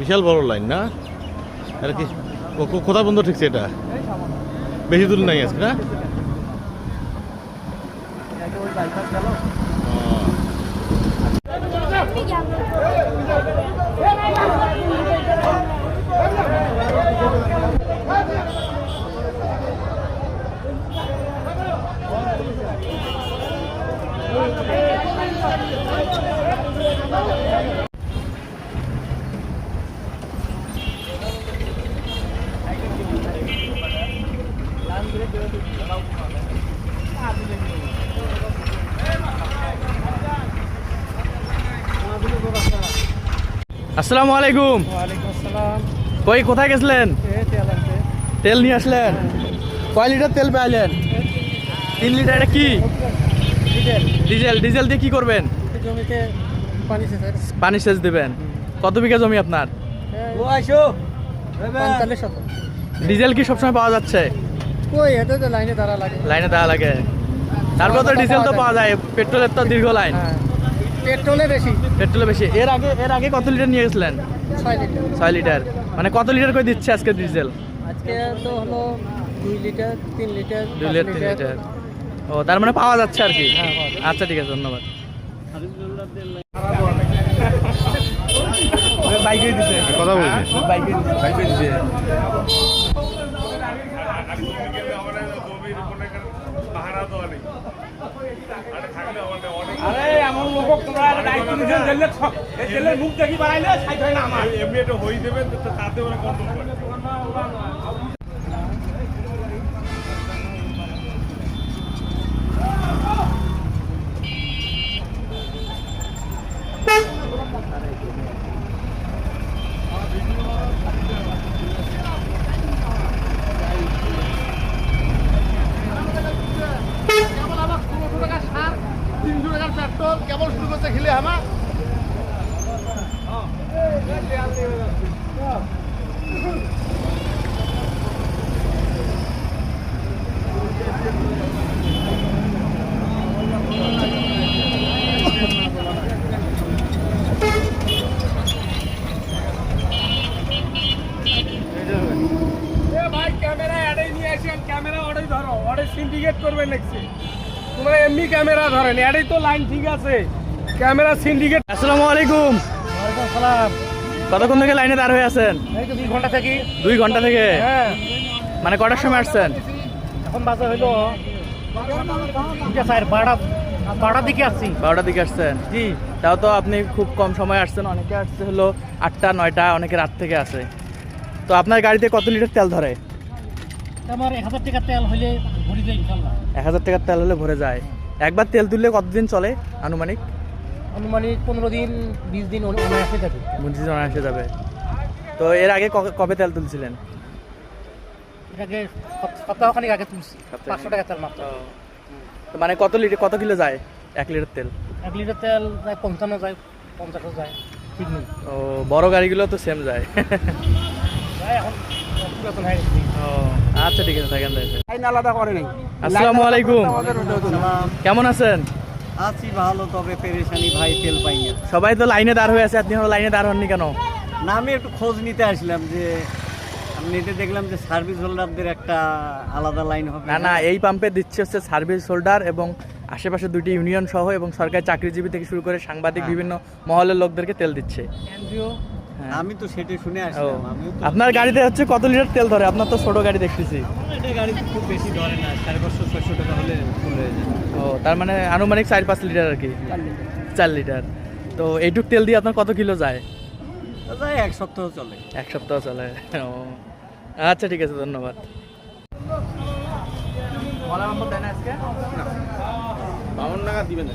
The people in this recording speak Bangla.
বিশাল বড় লাইন না আর কি কোথা বন্ধ ঠিকছে এটা বেশি দূর নাই আজকে না আসসালামু আলাইকুম। ওয়ালাইকুম আসসালাম। কই কোথায় গেছিলেন? তেল নিয়ে আসলেন? কয় লিটার তেল পাইলেন? 3 লিটার। এটা কি? ডিজেল। ডিজেল দিয়ে কি করবেন? জমিতে পানি সেচ দেবেন। কত বিঘা জমি আপনার? ডিজেল কি সবসময় পাওয়া যাচ্ছে? লাইনে দাঁড়া লাগে। তারপর তো ডিজেল তো পাওয়া যায়, পেট্রোলের তো দীর্ঘ লাইন। পেট্রোলে বেশি। এর আগে কত লিটার নিয়ে গেছিলেন? 6 লিটার। মানে কত লিটার করে দিচ্ছে আজকে ডিজেল? আজকে তো হলো 2 লিটার 3 লিটার 2 লিটার 3 লিটার। ও তার মানে পাওয়া যাচ্ছে আর কি। আচ্ছা ঠিক আছে, ধন্যবাদ। বাইকে দিতে কথা বলছি, বাইকে দিতে আরে এমন লোক তোমরা দায়িত্ব নিছেন জেলে জেলের মুখ দেখি বাড়াইলে সাইড হয় না আমার এমনি এটা হই দেবে তাতে ওরা কন্ট্রোল করে। কেবল শুরু করছে খেলে আমার ভাই ক্যামেরা এটাই নিয়ে আসেন, ক্যামেরা ওটাই ধরো, ওটাই সিন্ডিকেট করবে নেক্সট। তোমরা এমনি ক্যামেরা ধরেন, এটাই তো লাইন ঠিক আছে, ক্যামেরা সিন্ডিকেট। আসসালামু আলাইকুম। ওয়ালাইকুম আসসালাম। কতক্ষণ থেকে লাইনে দাঁড় হয়ে আছেন? এই তো 2 ঘন্টা থেকে। 2 ঘন্টা থেকে? হ্যাঁ। মানে কটার সময় আসছেন? এখন বাজে হইলো 12টার দিকে আসছি। 12টার দিকে আসছেন? জি। তাও তো আপনি খুব কম সময় আসছেন। অনেকে আসছে হলো 8টা 9টা, অনেকে রাত থেকে আসে। তো আপনার গাড়িতে কত লিটার তেল ধরে? আমার 1000 টাকা তেল হইলে ভরে যায় ইনশাআল্লাহ। 1000 টাকার তেল হলে ভরে যায়। একবার তেল তুললে কতদিন চলে আনুমানিক? আনুমানিক 15 দিন 20 দিন অনায়াসে যাবে। এসে যাবে। তো এর আগে কবে তেল তুলছিলেন? এর আগে সপ্তাহখানেক আগে তুলছি। 500 টাকা তেল মাত্র। তো মানে কত কিলো যায় 1 লিটার তেল? 1 লিটার তেল যায় 55 যায় 50 যায়, ঠিক নেই। ও বড় গাড়িগুলো তো সেম যায়। এখন পুরাতন হয়ে গেছে। ও আচ্ছা ঠিক আছে, থাকেন। লাইন আলাদা করে নাই। আসসালামু আলাইকুম। কেমন আছেন? আছি ভালো, তবে পেরেশানি ভাই, তেল পাই না। সবাই তো লাইনে দাঁড় হয়ে আছে, আপনি লাইনে দাঁড় হননি কেন? না, আমি একটু খোঁজ নিতে আসলাম যে নেটে দেখলাম যে সার্ভিস হোল্ডারদের একটা আলাদা লাইন হবে। না, এই পাম্পে দিচ্ছে হচ্ছে সার্ভিস হোল্ডার এবং আশেপাশে 2টি ইউনিয়ন সহ এবং সরকারি চাকরিজীবী থেকে শুরু করে সাংবাদিক বিভিন্ন মহলের লোকদেরকে তেল দিচ্ছে। আমি তো সেটাই শুনে আসলাম। আপনার গাড়িতে হচ্ছে কত লিটার তেল ধরে? আপনার তো ছোট গাড়ি দেখতেছি। এটা গাড়িতে খুব বেশি ধরে না, 550-600 টাকা হলে ফুল হয়ে যায়। ও তার মানে আনুমানিক 4-5 লিটার আর কি। 4 লিটার। তো এইটুক তেল দিয়ে আপনার কত কিলো যায়? যায় 1 সপ্তাহ চলে। 1 সপ্তাহ চলে। ও আচ্ছা ঠিক আছে, ধন্যবাদ। বলা নম্বর দেন আজকে 52 টাকা দিবেন।